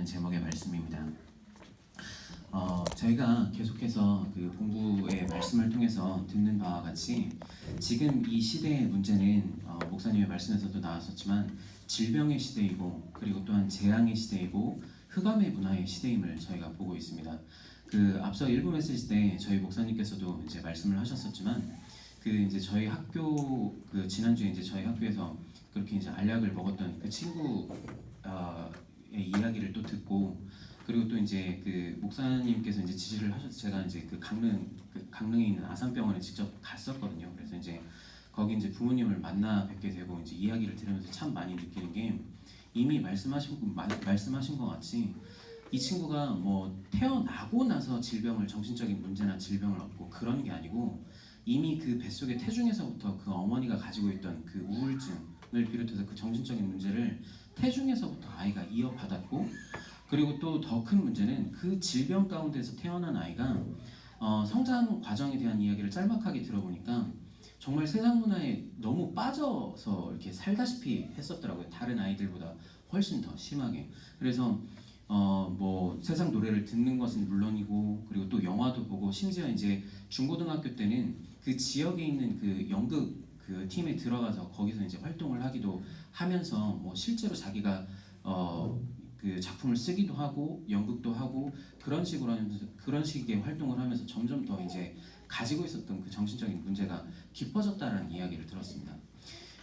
라는 제목의 말씀입니다. 저희가 계속해서 그 공부의 말씀을 통해서 듣는 바와 같이 지금 이 시대의 문제는 목사님의 말씀에서도 나왔었지만 질병의 시대이고 그리고 또한 재앙의 시대이고 흑암의 문화의 시대임을 저희가 보고 있습니다. 그 앞서 일부 메시지 때 저희 목사님께서도 이제 말씀을 하셨었지만 그 이제 저희 학교 그 지난주에 이제 저희 학교에서 그렇게 이제 알약을 먹었던 그 친구의 이야기를 또 듣고 그리고 또 이제 그 목사님께서 이제 지시를 하셔서 제가 이제 그 강릉에 있는 아산병원에 직접 갔었거든요. 그래서 이제 거기 이제 부모님을 만나 뵙게 되고 이제 이야기를 들으면서 참 많이 느끼는 게 이미 말씀하신 것 같이 이 친구가 뭐 태어나고 나서 정신적인 문제나 질병을 얻고 그런 게 아니고 이미 그 뱃속의 태중에서부터 그 어머니가 가지고 있던 그 우울증을 비롯해서 그 정신적인 문제를 태중에서부터 아이가 이어받았고 그리고 또 더 큰 문제는 그 질병 가운데서 태어난 아이가 성장 과정에 대한 이야기를 짤막하게 들어보니까 정말 세상 문화에 너무 빠져서 이렇게 살다시피 했었더라고요. 다른 아이들보다 훨씬 더 심하게. 그래서 뭐 세상 노래를 듣는 것은 물론이고 그리고 또 영화도 보고 심지어 이제 중고등학교 때는 그 지역에 있는 그 연극 그 팀에 들어가서 거기서 이제 활동을 하기도 하면서 뭐 실제로 자기가 그 작품을 쓰기도 하고 연극도 하고 그런 식으로 하면서 그런 식의 활동을 하면서 점점 더 이제 가지고 있었던 그 정신적인 문제가 깊어졌다라는 이야기를 들었습니다.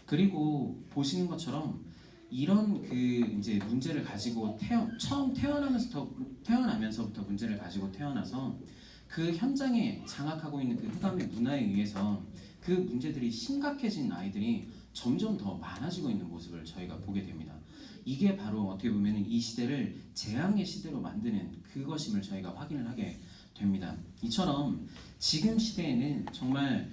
그리고 보시는 것처럼 이런 그 이제 문제를 가지고 처음 태어나면서부터 문제를 가지고 태어나서 그 현장에 장악하고 있는 그 흑암의 문화에 의해서 그 문제들이 심각해진 아이들이 점점 더 많아지고 있는 모습을 저희가 보게 됩니다. 이게 바로 어떻게 보면 이 시대를 재앙의 시대로 만드는 그것임을 저희가 확인을 하게 됩니다. 이처럼 지금 시대에는 정말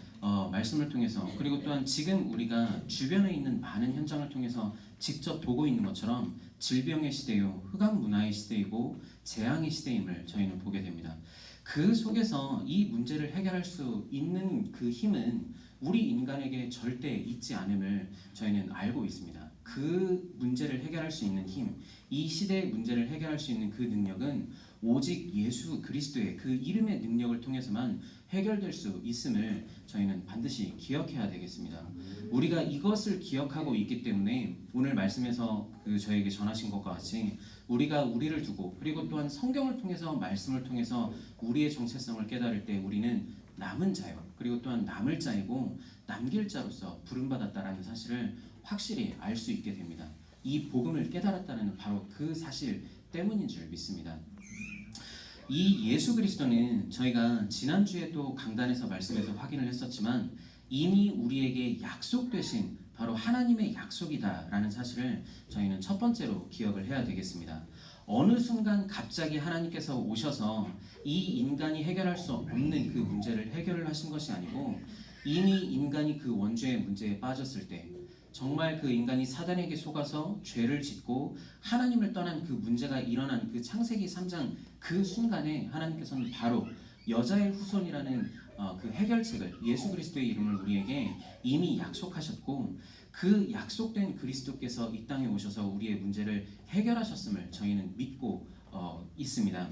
말씀을 통해서 그리고 또한 지금 우리가 주변에 있는 많은 현장을 통해서 직접 보고 있는 것처럼 질병의 시대요, 흑암 문화의 시대이고 재앙의 시대임을 저희는 보게 됩니다. 그 속에서 이 문제를 해결할 수 있는 그 힘은 우리 인간에게 절대 있지 않음을 저희는 알고 있습니다. 그 문제를 해결할 수 있는 힘, 이 시대의 문제를 해결할 수 있는 그 능력은 오직 예수 그리스도의 그 이름의 능력을 통해서만 해결될 수 있음을 저희는 반드시 기억해야 되겠습니다. 우리가 이것을 기억하고 있기 때문에 오늘 말씀에서 그 저에게 전하신 것과 같이 우리가 우리를 두고 그리고 또한 성경을 통해서 말씀을 통해서 우리의 정체성을 깨달을 때 우리는 남은 자요 그리고 또한 남을 자이고 남길 자로서 부름받았다라는 사실을 확실히 알 수 있게 됩니다. 이 복음을 깨달았다는 바로 그 사실 때문인 줄 믿습니다. 이 예수 그리스도는 저희가 지난주에도 강단에서 말씀에서 확인을 했었지만 이미 우리에게 약속되신 바로 하나님의 약속이다라는 사실을 저희는 첫 번째로 기억을 해야 되겠습니다. 어느 순간 갑자기 하나님께서 오셔서 이 인간이 해결할 수 없는 그 문제를 해결을 하신 것이 아니고 이미 인간이 그 원죄의 문제에 빠졌을 때 정말 그 인간이 사단에게 속아서 죄를 짓고 하나님을 떠난 그 문제가 일어난 그 창세기 3장 그 순간에 하나님께서는 바로 여자의 후손이라는 그 해결책을 예수 그리스도의 이름을 우리에게 이미 약속하셨고 그 약속된 그리스도께서 이 땅에 오셔서 우리의 문제를 해결하셨음을 저희는 믿고 있습니다.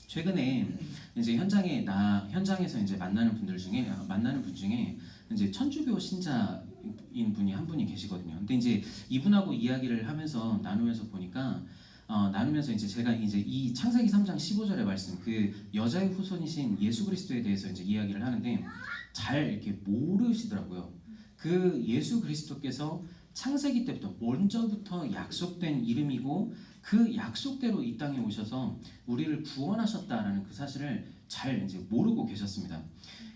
최근에 이제 현장에서 이제 만나는 분 중에 이제 천주교 신자인 분이 한 분이 계시거든요. 근데 이제 이분하고 이야기를 하면서 나누면서 보니까 나누면서 이제 제가 이제 이 창세기 3장 15절의 말씀 그 여자의 후손이신 예수 그리스도에 대해서 이제 이야기를 하는데 잘 이렇게 모르시더라고요. 그 예수 그리스도께서 창세기 때부터 먼저부터 약속된 이름이고 그 약속대로 이 땅에 오셔서 우리를 구원하셨다라는 그 사실을 잘 이제 모르고 계셨습니다.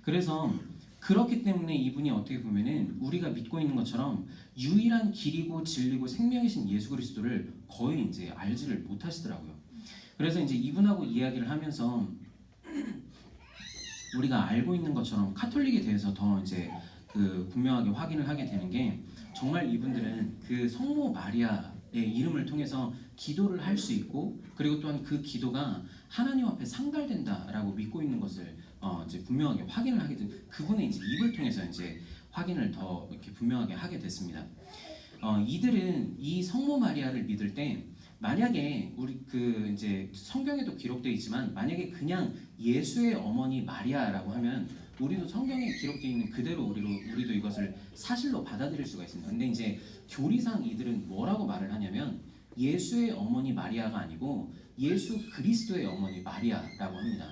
그래서 그렇기 때문에 이분이 어떻게 보면은 우리가 믿고 있는 것처럼 유일한 길이고 진리고 생명이신 예수 그리스도를 거의 이제 알지를 못하시더라고요. 그래서 이제 이분하고 이야기를 하면서 우리가 알고 있는 것처럼 카톨릭에 대해서 더 이제 그 분명하게 확인을 하게 되는 게 정말 이분들은 그 성모 마리아의 이름을 통해서 기도를 할 수 있고 그리고 또한 그 기도가 하나님 앞에 상달된다라고 믿고 있는 것을 이제 분명하게 확인을 하게 된 그분의 이제 입을 통해서 이제 확인을 더 이렇게 분명하게 하게 됐습니다. 이들은 이 성모 마리아를 믿을 때 만약에 우리 그 이제 성경에도 기록되어 있지만 만약에 그냥 예수의 어머니 마리아라고 하면 우리도 성경에 기록되어 있는 그대로 우리도 이것을 사실로 받아들일 수가 있습니다. 근데 이제 교리상 이들은 뭐라고 말을 하냐면 예수의 어머니 마리아가 아니고 예수 그리스도의 어머니 마리아라고 합니다.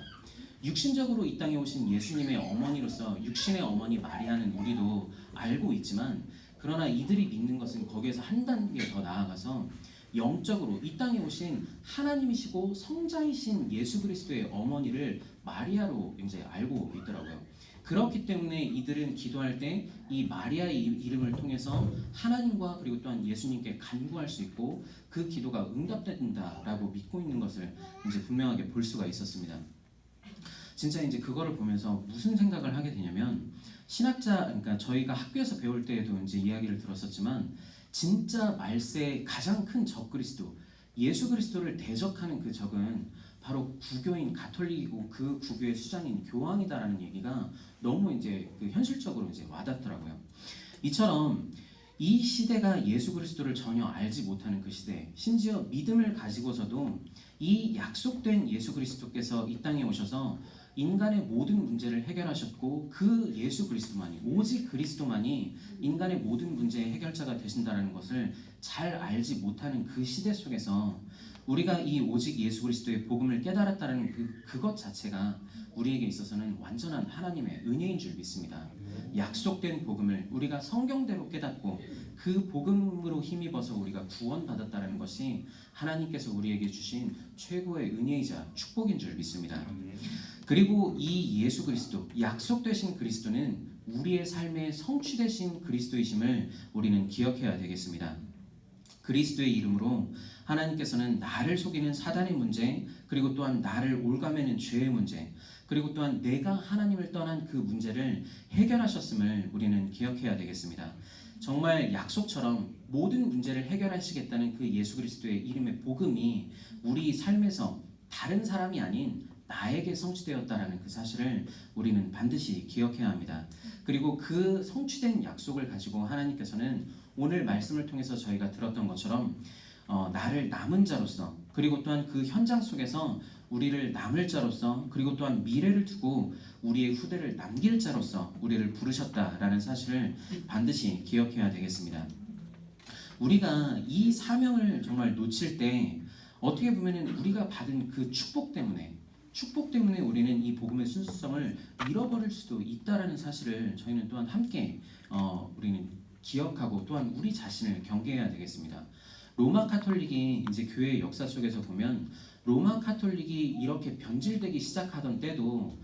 육신적으로 이 땅에 오신 예수님의 어머니로서 육신의 어머니 마리아는 우리도 알고 있지만 그러나 이들이 믿는 것은 거기에서 한 단계 더 나아가서 영적으로 이 땅에 오신 하나님이시고 성자이신 예수 그리스도의 어머니를 마리아로 이제 알고 있더라고요. 그렇기 때문에 이들은 기도할 때 이 마리아의 이름을 통해서 하나님과 그리고 또한 예수님께 간구할 수 있고 그 기도가 응답된다라고 믿고 있는 것을 이제 분명하게 볼 수가 있었습니다. 진짜 이제 그거를 보면서 무슨 생각을 하게 되냐면 신학자 그러니까 저희가 학교에서 배울 때에도 이제 이야기를 들었었지만 진짜 말세의 가장 큰 적 그리스도 예수 그리스도를 대적하는 그 적은 바로 구교인 가톨릭이고 그 구교의 수장인 교황이다라는 얘기가 너무 이제 그 현실적으로 이제 와닿더라고요. 이처럼 이 시대가 예수 그리스도를 전혀 알지 못하는 그 시대, 심지어 믿음을 가지고서도 이 약속된 예수 그리스도께서 이 땅에 오셔서 인간의 모든 문제를 해결하셨고 그 예수 그리스도만이 오직 그리스도만이 인간의 모든 문제의 해결자가 되신다는 것을 잘 알지 못하는 그 시대 속에서 우리가 이 오직 예수 그리스도의 복음을 깨달았다는 그것 자체가 우리에게 있어서는 완전한 하나님의 은혜인 줄 믿습니다. 약속된 복음을 우리가 성경대로 깨닫고 그 복음으로 힘입어서 우리가 구원받았다는 것이 하나님께서 우리에게 주신 최고의 은혜이자 축복인 줄 믿습니다. 그리고 이 예수 그리스도, 약속되신 그리스도는 우리의 삶의 성취되신 그리스도이심을 우리는 기억해야 되겠습니다. 그리스도의 이름으로 하나님께서는 나를 속이는 사단의 문제, 그리고 또한 나를 올가매는 죄의 문제, 그리고 또한 내가 하나님을 떠난 그 문제를 해결하셨음을 우리는 기억해야 되겠습니다. 정말 약속처럼 모든 문제를 해결하시겠다는 그 예수 그리스도의 이름의 복음이 우리 삶에서 다른 사람이 아닌 나에게 성취되었다라는 그 사실을 우리는 반드시 기억해야 합니다. 그리고 그 성취된 약속을 가지고 하나님께서는 오늘 말씀을 통해서 저희가 들었던 것처럼 나를 남은 자로서 그리고 또한 그 현장 속에서 우리를 남을 자로서 그리고 또한 미래를 두고 우리의 후대를 남길 자로서 우리를 부르셨다라는 사실을 반드시 기억해야 되겠습니다. 우리가 이 사명을 정말 놓칠 때 어떻게 보면은 우리가 받은 그 축복 때문에 우리는 이 복음의 순수성을 잃어버릴 수도 있다라는 사실을 저희는 또한 함께 우리는 기억하고 또한 우리 자신을 경계해야 되겠습니다. 로마 카톨릭이 이제 교회의 역사 속에서 보면 로마 카톨릭이 이렇게 변질되기 시작하던 때도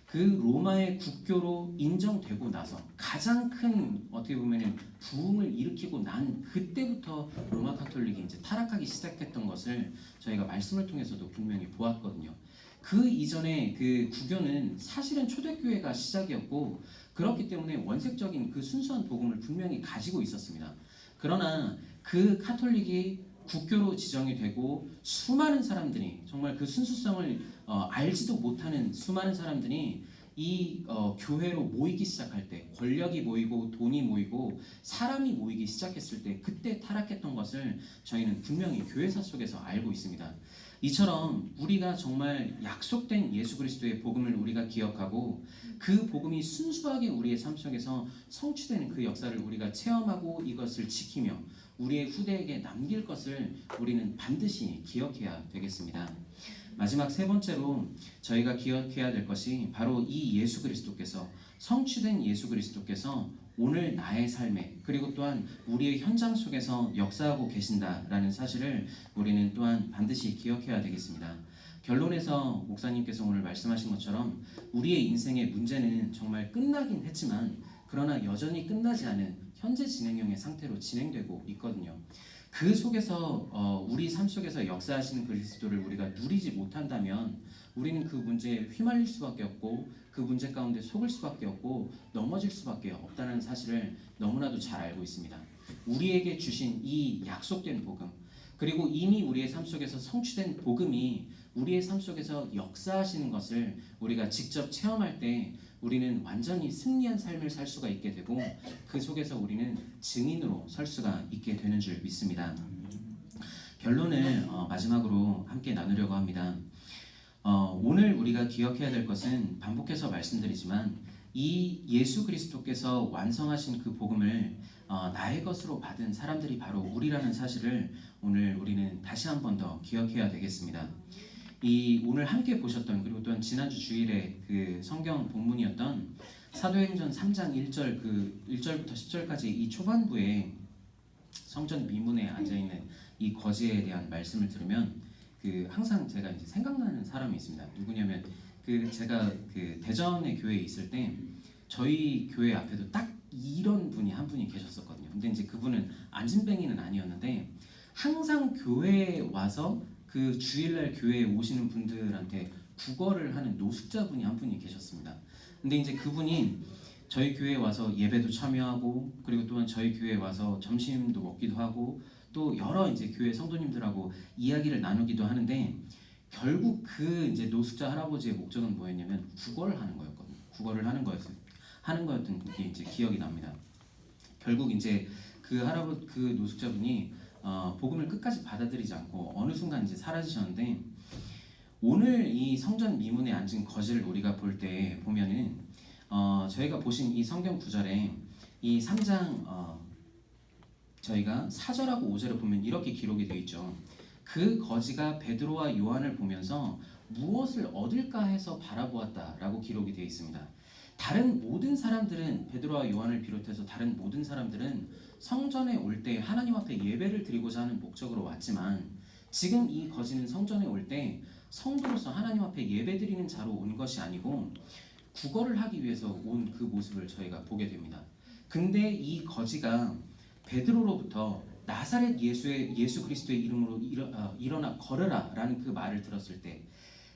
그 로마의 국교로 인정되고 나서 가장 큰 어떻게 보면은 부흥을 일으키고 난 그때부터 로마 카톨릭이 이제 타락하기 시작했던 것을 저희가 말씀을 통해서도 분명히 보았거든요. 그 이전에 그 구교는 사실은 초대교회가 시작이었고 그렇기 때문에 원색적인 그 순수한 복음을 분명히 가지고 있었습니다. 그러나 그 카톨릭이 국교로 지정이 되고 수많은 사람들이 정말 그 순수성을 알지도 못하는 수많은 사람들이 이 교회로 모이기 시작할 때 권력이 모이고 돈이 모이고 사람이 모이기 시작했을 때 그때 타락했던 것을 저희는 분명히 교회사 속에서 알고 있습니다. 이처럼 우리가 정말 약속된 예수 그리스도의 복음을 우리가 기억하고 그 복음이 순수하게 우리의 삶 속에서 성취되는 그 역사를 우리가 체험하고 이것을 지키며 우리의 후대에게 남길 것을 우리는 반드시 기억해야 되겠습니다. 마지막 세 번째로 저희가 기억해야 될 것이 바로 이 예수 그리스도께서 성취된 예수 그리스도께서 오늘 나의 삶에 그리고 또한 우리의 현장 속에서 역사하고 계신다라는 사실을 우리는 또한 반드시 기억해야 되겠습니다. 결론에서 목사님께서 오늘 말씀하신 것처럼 우리의 인생의 문제는 정말 끝나긴 했지만 그러나 여전히 끝나지 않은 현재 진행형의 상태로 진행되고 있거든요. 그 속에서 우리 삶 속에서 역사하시는 그리스도를 우리가 누리지 못한다면 우리는 그 문제에 휘말릴 수밖에 없고 그 문제 가운데 속을 수밖에 없고 넘어질 수밖에 없다는 사실을 너무나도 잘 알고 있습니다. 우리에게 주신 이 약속된 복음 그리고 이미 우리의 삶 속에서 성취된 복음이 우리의 삶 속에서 역사하시는 것을 우리가 직접 체험할 때 우리는 완전히 승리한 삶을 살 수가 있게 되고 그 속에서 우리는 증인으로 설 수가 있게 되는 줄 믿습니다. 결론을 마지막으로 함께 나누려고 합니다. 오늘 우리가 기억해야 될 것은 반복해서 말씀드리지만 이 예수 그리스도께서 완성하신 그 복음을 나의 것으로 받은 사람들이 바로 우리라는 사실을 오늘 우리는 다시 한 번 더 기억해야 되겠습니다. 이 오늘 함께 보셨던, 그리고 또한 지난주 주일에 그 성경 본문이었던 사도행전 3장 1절 1절부터 10절까지 이 초반부에 성전 미문에 앉아 있는 이 거지에 대한 말씀을 들으면 항상 제가 이제 생각나는 사람이 있습니다. 누구냐면 제가 대전의 교회에 있을 때 저희 교회 앞에도 딱 이런 분이 한 분이 계셨었거든요. 근데 이제 그분은 안진뱅이는 아니었는데 항상 교회에 와서 그 주일날 교회에 오시는 분들한테 국어를 하는 노숙자분이 한 분이 계셨습니다. 근데 이제 그분이 저희 교회에 와서 예배도 참여하고, 그리고 또한 저희 교회에 와서 점심도 먹기도 하고, 또 여러 이제 교회 성도님들하고 이야기를 나누기도 하는데, 결국 이제 노숙자 할아버지의 목적은 뭐였냐면 국어를 하는 거였거든요. 국어를 하는 거였던 게 이제 기억이 납니다. 결국 이제 그 노숙자분이 복음을 끝까지 받아들이지 않고 어느 순간 이제 사라지셨는데, 오늘 이 성전 미문에 앉은 거지를 우리가 볼 때 보면은 저희가 보신 이 성경 구절에 이 3장 저희가 4절하고 5절을 보면 이렇게 기록이 되어 있죠. 그 거지가 베드로와 요한을 보면서 무엇을 얻을까 해서 바라보았다라고 기록이 되어 있습니다. 다른 모든 사람들은, 베드로와 요한을 비롯해서 다른 모든 사람들은 성전에 올 때 하나님 앞에 예배를 드리고자 하는 목적으로 왔지만, 지금 이 거지는 성전에 올 때 성도로서 하나님 앞에 예배 드리는 자로 온 것이 아니고 구걸을 하기 위해서 온 그 모습을 저희가 보게 됩니다. 근데 이 거지가 베드로로부터 나사렛 예수 그리스도의 이름으로 일어나 걸으라 라는 그 말을 들었을 때,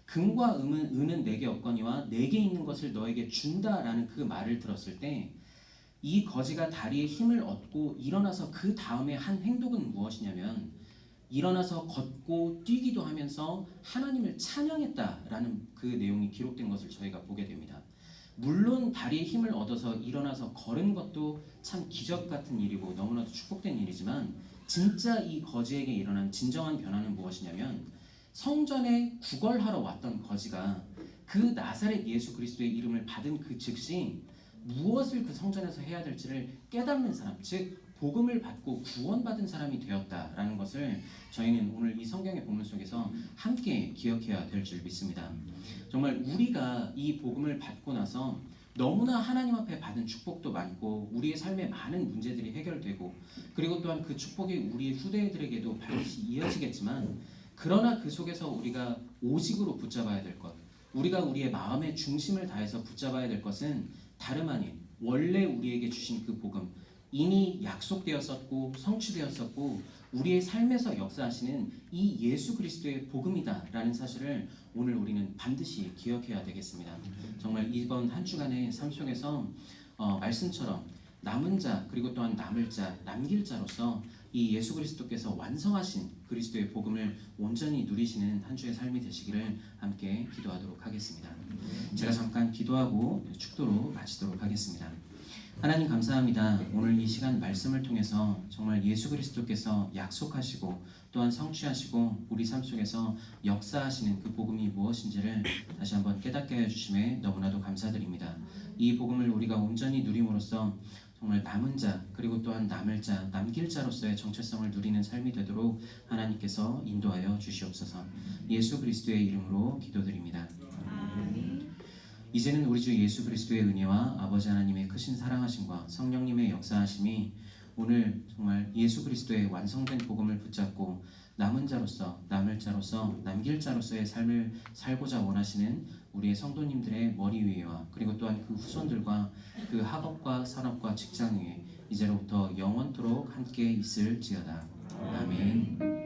금과 은은 내게 없거니와 내게 있는 것을 너에게 준다라는 그 말을 들었을 때, 이 거지가 다리에 힘을 얻고 일어나서 그 다음에 한 행동은 무엇이냐면 일어나서 걷고 뛰기도 하면서 하나님을 찬양했다라는 그 내용이 기록된 것을 저희가 보게 됩니다. 물론 다리에 힘을 얻어서 일어나서 걸은 것도 참 기적 같은 일이고 너무나도 축복된 일이지만, 진짜 이 거지에게 일어난 진정한 변화는 무엇이냐면, 성전에 구걸하러 왔던 거지가 그 나사렛 예수 그리스도의 이름을 받은 그 즉시 무엇을 그 성전에서 해야 될지를 깨닫는 사람, 즉 복음을 받고 구원받은 사람이 되었다라는 것을 저희는 오늘 이 성경의 본문 속에서 함께 기억해야 될 줄 믿습니다. 정말 우리가 이 복음을 받고 나서 너무나 하나님 앞에 받은 축복도 많고 우리의 삶에 많은 문제들이 해결되고, 그리고 또한 그 축복이 우리의 후대들에게도 반드시 이어지겠지만, 그러나 그 속에서 우리가 오직으로 붙잡아야 될 것, 우리가 우리의 마음의 중심을 다해서 붙잡아야 될 것은 다름 아닌 원래 우리에게 주신 그 복음, 이미 약속되었었고 성취되었었고 우리의 삶에서 역사하시는 이 예수 그리스도의 복음이다라는 사실을 오늘 우리는 반드시 기억해야 되겠습니다. 정말 이번 한 주간의 삶 속에서 말씀처럼 남은 자, 그리고 또한 남을 자, 남길 자로서 이 예수 그리스도께서 완성하신 그리스도의 복음을 온전히 누리시는 한 주의 삶이 되시기를 함께 기도하도록 하겠습니다. 제가 잠깐 기도하고 축도로 마치도록 하겠습니다. 하나님 감사합니다. 오늘 이 시간 말씀을 통해서 정말 예수 그리스도께서 약속하시고 또한 성취하시고 우리 삶 속에서 역사하시는 그 복음이 무엇인지를 다시 한번 깨닫게 해주심에 너무나도 감사드립니다. 이 복음을 우리가 온전히 누림으로써 정말 남은 자, 그리고 또한 남을 자, 남길 자로서의 정체성을 누리는 삶이 되도록 하나님께서 인도하여 주시옵소서. 예수 그리스도의 이름으로 기도드립니다. 이제는 우리 주 예수 그리스도의 은혜와 아버지 하나님의 크신 사랑하심과 성령님의 역사하심이 오늘 정말 예수 그리스도의 완성된 복음을 붙잡고 남은 자로서, 남을 자로서, 남길 자로서의 삶을 살고자 원하시는 우리의 성도님들의 머리 위에와 그리고 또한 그 후손들과 그 학업과 산업과 직장 위에 이제로부터 영원토록 함께 있을지어다. 아멘.